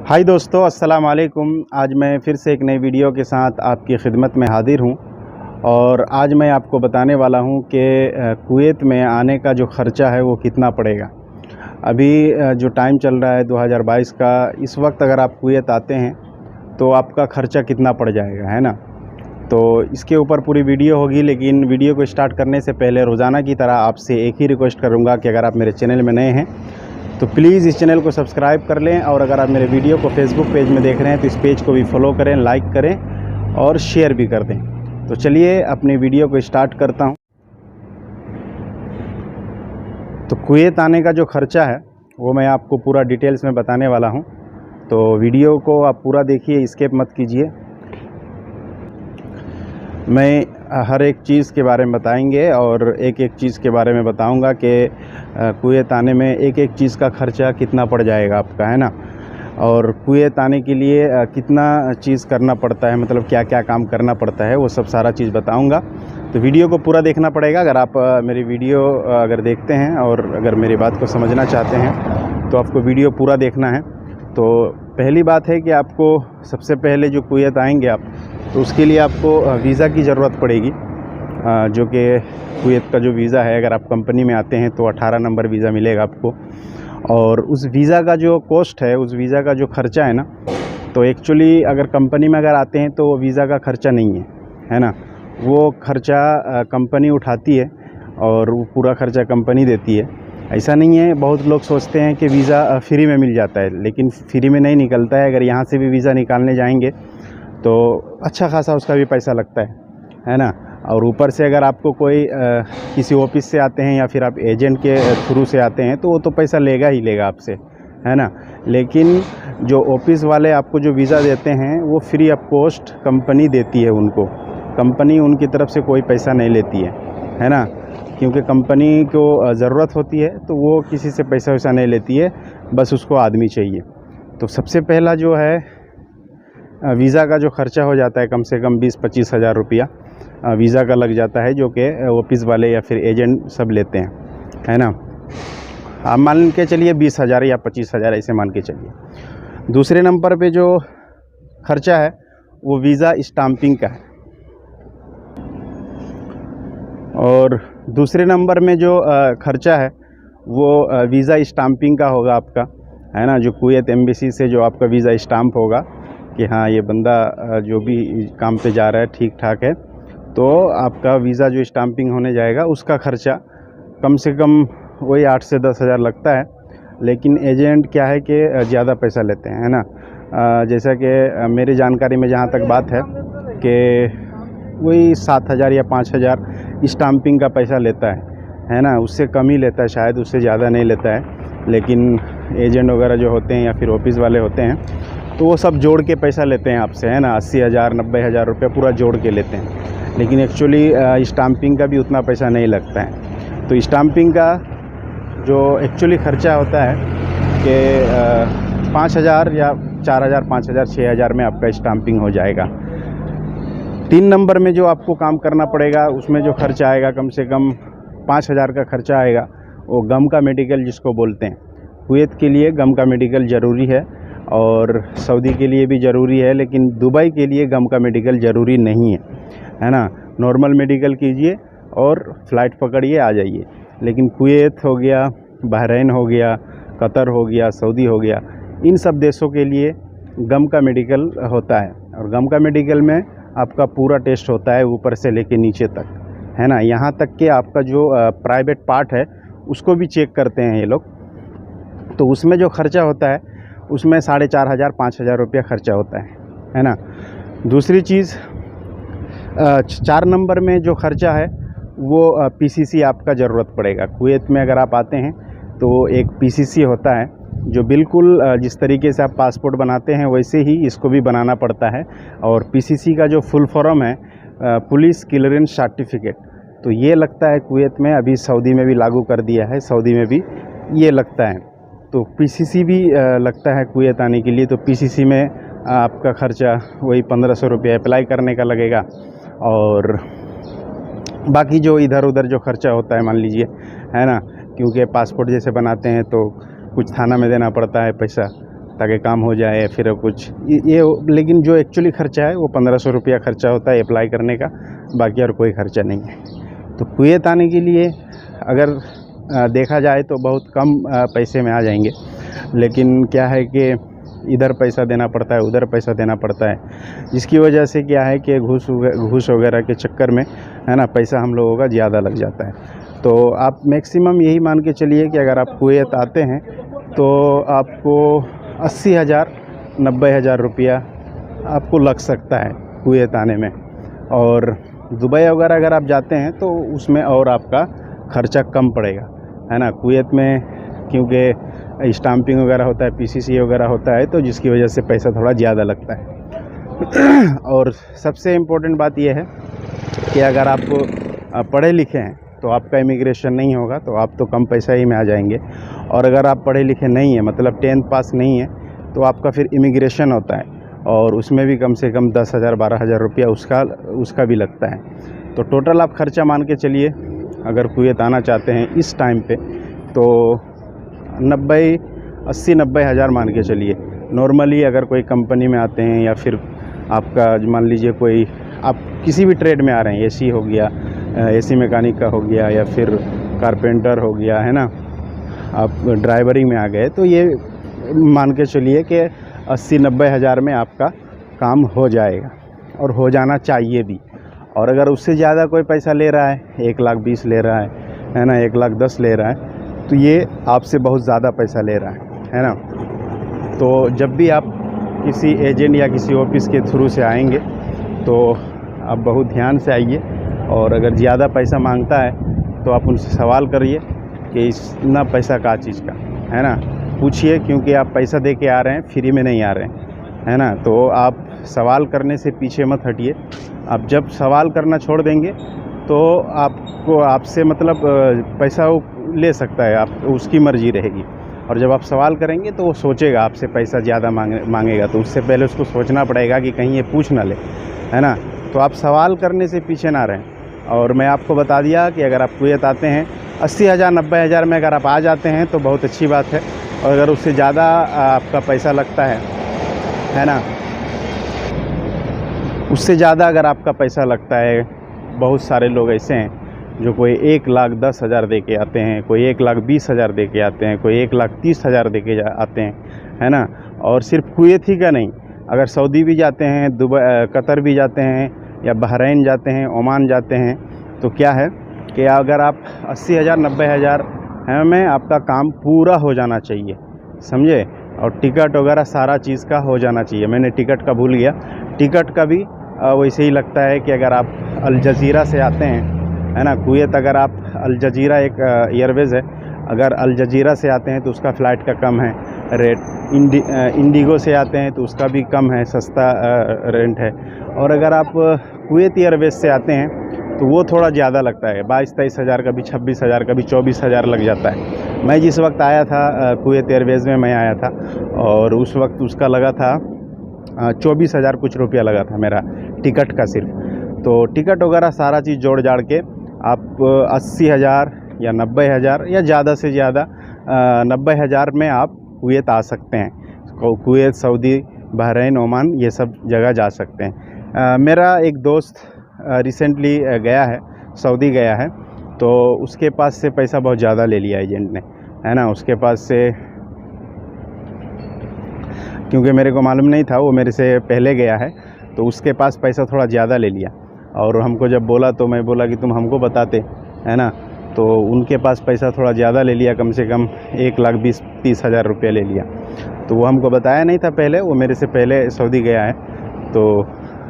हाय दोस्तों, अस्सलाम वालेकुम। आज मैं फिर से एक नई वीडियो के साथ आपकी खिदमत में हाज़िर हूँ और आज मैं आपको बताने वाला हूँ कि कुवैत में आने का जो ख़र्चा है वो कितना पड़ेगा। अभी जो टाइम चल रहा है 2022 का, इस वक्त अगर आप कुवैत आते हैं तो आपका ख़र्चा कितना पड़ जाएगा, है ना। तो इसके ऊपर पूरी वीडियो होगी, लेकिन वीडियो को स्टार्ट करने से पहले रोज़ाना की तरह आपसे एक ही रिक्वेस्ट करूँगा कि अगर आप मेरे चैनल में नए हैं तो प्लीज़ इस चैनल को सब्सक्राइब कर लें, और अगर आप मेरे वीडियो को फेसबुक पेज में देख रहे हैं तो इस पेज को भी फॉलो करें, लाइक करें और शेयर भी कर दें। तो चलिए अपनी वीडियो को स्टार्ट करता हूं। तो कुवैत आने का जो ख़र्चा है वो मैं आपको पूरा डिटेल्स में बताने वाला हूं, तो वीडियो को आप पूरा देखिए, स्किप मत कीजिए। मैं हर एक चीज़ के बारे में बताएंगे और एक एक चीज़ के बारे में बताऊंगा कि कुवैत आने में एक एक चीज़ का ख़र्चा कितना पड़ जाएगा आपका, है ना। और कुवैत आने के लिए कितना चीज़ करना पड़ता है, मतलब क्या क्या काम करना पड़ता है, वो सब सारा चीज़ बताऊंगा। तो वीडियो को पूरा देखना पड़ेगा। अगर आप मेरी वीडियो अगर देखते हैं और अगर मेरी बात को समझना चाहते हैं तो आपको वीडियो पूरा देखना है। तो पहली बात है कि आपको सबसे पहले जो कुवैत आएंगे आप, तो उसके लिए आपको वीज़ा की ज़रूरत पड़ेगी, जो कि कुवैत का जो वीज़ा है, अगर आप कंपनी में आते हैं तो 18 नंबर वीज़ा मिलेगा आपको। और उस वीज़ा का जो कॉस्ट है, उस वीज़ा का जो ख़र्चा है ना, तो एक्चुअली अगर कंपनी में अगर आते हैं तो वो वीज़ा का ख़र्चा नहीं है ना। वो ख़र्चा कंपनी उठाती है और वो पूरा ख़र्चा कंपनी देती है। ऐसा नहीं है, बहुत लोग सोचते हैं कि वीज़ा फ्री में मिल जाता है, लेकिन फ्री में नहीं निकलता है। अगर यहाँ से भी वीज़ा निकालने जाएंगे तो अच्छा खासा उसका भी पैसा लगता है ना। और ऊपर से अगर आपको कोई किसी ऑफिस से आते हैं या फिर आप एजेंट के थ्रू से आते हैं तो वो तो पैसा लेगा ही लेगा आपसे, है ना। लेकिन जो ऑफिस वाले आपको जो वीज़ा देते हैं वो फ्री ऑफ कॉस्ट कंपनी देती है उनको। कंपनी उनकी तरफ से कोई पैसा नहीं लेती है ना, क्योंकि कंपनी को ज़रूरत होती है तो वो किसी से पैसा वैसा नहीं लेती है, बस उसको आदमी चाहिए। तो सबसे पहला जो है वीज़ा का जो ख़र्चा हो जाता है, कम से कम 20-25 हज़ार रुपया वीज़ा का लग जाता है, जो कि ऑफिस वाले या फिर एजेंट सब लेते हैं, है ना। आप मान के चलिए 20 हज़ार या 25 हज़ार ऐसे मान के चलिए। दूसरे नंबर पे जो ख़र्चा है वो वीज़ा स्टाम्पिंग का है। और दूसरे नंबर में जो ख़र्चा है वो वीज़ा स्टाम्पिंग का होगा आपका, है ना। जो कुवैत एम्बेसी से जो आपका वीज़ा स्टाम्प होगा कि हाँ ये बंदा जो भी काम पे जा रहा है ठीक ठाक है, तो आपका वीज़ा जो स्टाम्पिंग होने जाएगा उसका ख़र्चा कम से कम वही 8 से 10 हज़ार लगता है। लेकिन एजेंट क्या है कि ज़्यादा पैसा लेते हैं, है ना। जैसा कि मेरी जानकारी में जहाँ तक बात है कि वही 7 हज़ार या 5 हज़ार स्टाम्पिंग का पैसा लेता है ना। उससे कम ही लेता है शायद, उससे ज़्यादा नहीं लेता है। लेकिन एजेंट वगैरह जो होते हैं या फिर ऑफिस वाले होते हैं तो वो सब जोड़ के पैसा लेते हैं आपसे, है ना। 80 हज़ार 90 हज़ार रुपये पूरा जोड़ के लेते हैं। लेकिन एक्चुअली स्टाम्पिंग का भी उतना पैसा नहीं लगता है। तो स्टाम्पिंग का जो एक्चुअली ख़र्चा होता है कि 5 हज़ार या 4 हज़ार 5 हज़ार 6 हज़ार में आपका स्टाम्पिंग हो जाएगा। 3 नंबर में जो आपको काम करना पड़ेगा उसमें जो खर्चा आएगा कम से कम 5 हज़ार का खर्चा आएगा, वो गम का मेडिकल जिसको बोलते हैं। कुवैत के लिए गम का मेडिकल ज़रूरी है और सऊदी के लिए भी ज़रूरी है, लेकिन दुबई के लिए गम का मेडिकल ज़रूरी नहीं है ना। नॉर्मल मेडिकल कीजिए और फ़्लाइट पकड़िए आ जाइए। लेकिन कुवैत हो गया, बहरीन हो गया, कतर हो गया, सऊदी हो गया, इन सब देशों के लिए गम का मेडिकल होता है। और गम का मेडिकल में आपका पूरा टेस्ट होता है ऊपर से लेके नीचे तक, है ना। यहाँ तक कि आपका जो प्राइवेट पार्ट है उसको भी चेक करते हैं ये लोग। तो उसमें जो ख़र्चा होता है उसमें 4,500 5 हज़ार रुपया ख़र्चा होता है ना। दूसरी चीज़ 4 नंबर में जो ख़र्चा है वो पीसीसी आपका ज़रूरत पड़ेगा। कुवैत में अगर आप आते हैं तो एक पीसीसी होता है जो बिल्कुल जिस तरीके से आप पासपोर्ट बनाते हैं वैसे ही इसको भी बनाना पड़ता है। और पीसीसी का जो फुल फॉर्म है पुलिस क्लियरेंस सर्टिफिकेट, तो ये लगता है कुवैत में। अभी सऊदी में भी लागू कर दिया है, सऊदी में भी ये लगता है। तो पीसीसी भी लगता है कुवैत आने के लिए। तो पीसीसी में आपका ख़र्चा वही 1500 रुपये अप्लाई करने का लगेगा। और बाकी जो इधर उधर जो ख़र्चा होता है मान लीजिए, है ना, क्योंकि पासपोर्ट जैसे बनाते हैं तो कुछ थाना में देना पड़ता है पैसा, ताकि काम हो जाए, फिर कुछ ये लेकिन जो एक्चुअली ख़र्चा है वो 1500 रुपया ख़र्चा होता है अप्लाई करने का, बाकी और कोई ख़र्चा नहीं है। तो कुवैत आने के लिए अगर देखा जाए तो बहुत कम पैसे में आ जाएंगे, लेकिन क्या है कि इधर पैसा देना पड़ता है, उधर पैसा देना पड़ता है, जिसकी वजह से क्या है कि घूस वगैरह के चक्कर में है ना पैसा हम लोगों का ज़्यादा लग जाता है। तो आप मैक्सिमम यही मान के चलिए कि अगर आप कुवैत आते हैं तो आपको 80,000 90,000 रुपया आपको लग सकता है कुवैत आने में। और दुबई वगैरह अगर आप जाते हैं तो उसमें और आपका ख़र्चा कम पड़ेगा, है ना। कुवैत में क्योंकि स्टाम्पिंग वगैरह होता है, पीसीसी वगैरह होता है, तो जिसकी वजह से पैसा थोड़ा ज़्यादा लगता है। और सबसे इम्पोर्टेंट बात यह है कि अगर आप पढ़े लिखे हैं तो आपका इमिग्रेशन नहीं होगा, तो आप तो कम पैसा ही में आ जाएंगे। और अगर आप पढ़े लिखे नहीं हैं, मतलब 10th पास नहीं है, तो आपका फिर इमिग्रेशन होता है और उसमें भी कम से कम 10,000 12,000 रुपया उसका भी लगता है। तो टोटल आप ख़र्चा मान के चलिए, अगर कुवैत आना चाहते हैं इस टाइम पे तो 80-90 हज़ार मान के चलिए। नॉर्मली अगर कोई कंपनी में आते हैं या फिर आपका मान लीजिए कोई आप किसी भी ट्रेड में आ रहे हैं, एसी हो गया, एसी मैकेनिक का हो गया, या फिर कारपेंटर हो गया, है ना, आप ड्राइवरिंग में आ गए, तो ये मान के चलिए कि 80-90 हज़ार में आपका काम हो जाएगा और हो जाना चाहिए भी। और अगर उससे ज़्यादा कोई पैसा ले रहा है, 1,20,000 ले रहा है ना, 1,10,000 ले रहा है, तो ये आपसे बहुत ज़्यादा पैसा ले रहा है ना। तो जब भी आप किसी एजेंट या किसी ऑफिस के थ्रू से आएंगे तो आप बहुत ध्यान से आइए, और अगर ज़्यादा पैसा मांगता है तो आप उनसे सवाल करिए कि इतना पैसा का चीज़ का, है ना, पूछिए, क्योंकि आप पैसा दे के आ रहे हैं, फ्री में नहीं आ रहे हैं, है ना। तो आप सवाल करने से पीछे मत हटिए। आप जब सवाल करना छोड़ देंगे तो आपसे मतलब पैसा वो ले सकता है, आप उसकी मर्ज़ी रहेगी। और जब आप सवाल करेंगे तो वो सोचेगा आपसे पैसा ज़्यादा मांगेगा, तो उससे पहले उसको सोचना पड़ेगा कि कहीं ये पूछ ना ले, है ना। तो आप सवाल करने से पीछे ना रहें। और मैं आपको बता दिया कि अगर आप कुवैत आते हैं 80,000 90,000 में अगर आप आ जाते हैं तो बहुत अच्छी बात है। और अगर उससे ज़्यादा आपका पैसा लगता है ना, उससे ज़्यादा अगर आपका पैसा लगता है, बहुत सारे लोग ऐसे हैं जो कोई 1,10,000 दे के आते हैं, कोई 1,20,000 दे के आते हैं, कोई 1,30,000 दे के आते हैं, है ना। और सिर्फ कुवैत ही का नहीं, अगर सऊदी भी जाते हैं, दुबई कतर भी जाते हैं, या बहरीन जाते हैं, ओमान जाते हैं, तो क्या है कि अगर आप 80,000 90,000 में आपका काम पूरा हो जाना चाहिए, समझे। और टिकट वगैरह सारा चीज़ का हो जाना चाहिए। मैंने टिकट का भूल गया, टिकट का भी वैसे ही लगता है कि अगर आप अल जज़ीरा से आते हैं, है ना, कुवैत, अगर आप अल जज़ीरा एक एयरवेज़ है, अगर अल जज़ीरा से आते हैं तो उसका फ़्लाइट का कम है रेट, इंडिगो से आते हैं तो उसका भी कम है, सस्ता रेंट है। और अगर आप कुवैत एयरवेज़ से आते हैं तो वो थोड़ा ज़्यादा लगता है, 22-23 हज़ार, कभी 26 हज़ार, कभी 24 हज़ार लग जाता है। मैं जिस वक्त आया था कुवैत एयरवेज़ में मैं आया था, और उस वक्त उसका लगा था 24 हज़ार कुछ रुपया लगा था मेरा टिकट का सिर्फ। तो टिकट वगैरह सारा चीज़ जोड़ जाड़ के आप 80,000 या 90,000 या ज़्यादा से ज़्यादा 90 हज़ार में आप कुवैत आ सकते हैं। कुवैत, सऊदी, बहरीन, ओमान, ये सब जगह जा सकते हैं। मेरा एक दोस्त रिसेंटली गया है, सऊदी गया है, तो उसके पास से पैसा बहुत ज़्यादा ले लिया एजेंट ने, है ना। उसके पास से, क्योंकि मेरे को मालूम नहीं था, वो मेरे से पहले गया है, तो उसके पास पैसा थोड़ा ज़्यादा ले लिया। और हमको जब बोला तो मैं बोला कि तुम हमको बताते, है ना। तो उनके पास पैसा थोड़ा ज़्यादा ले लिया, कम से कम 1,20,000-30 हज़ार रुपये ले लिया। तो वो हमको बताया नहीं था पहले, वो मेरे से पहले सऊदी गया है। तो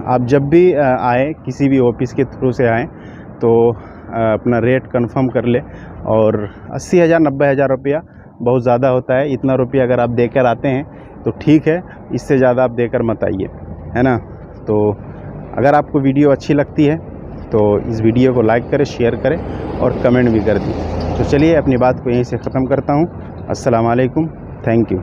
आप जब भी आए, किसी भी ऑफिस के थ्रू से आएँ, तो अपना रेट कंफर्म कर ले। और 80,000 90,000 रुपया बहुत ज़्यादा होता है। इतना रुपया अगर आप देकर आते हैं तो ठीक है, इससे ज़्यादा आप देकर मत आइए, है ना। तो अगर आपको वीडियो अच्छी लगती है तो इस वीडियो को लाइक करें, शेयर करें और कमेंट भी कर दीजिए। तो चलिए अपनी बात को यहीं से ख़त्म करता हूँ। अस्सलाम वालेकुम, थैंक यू।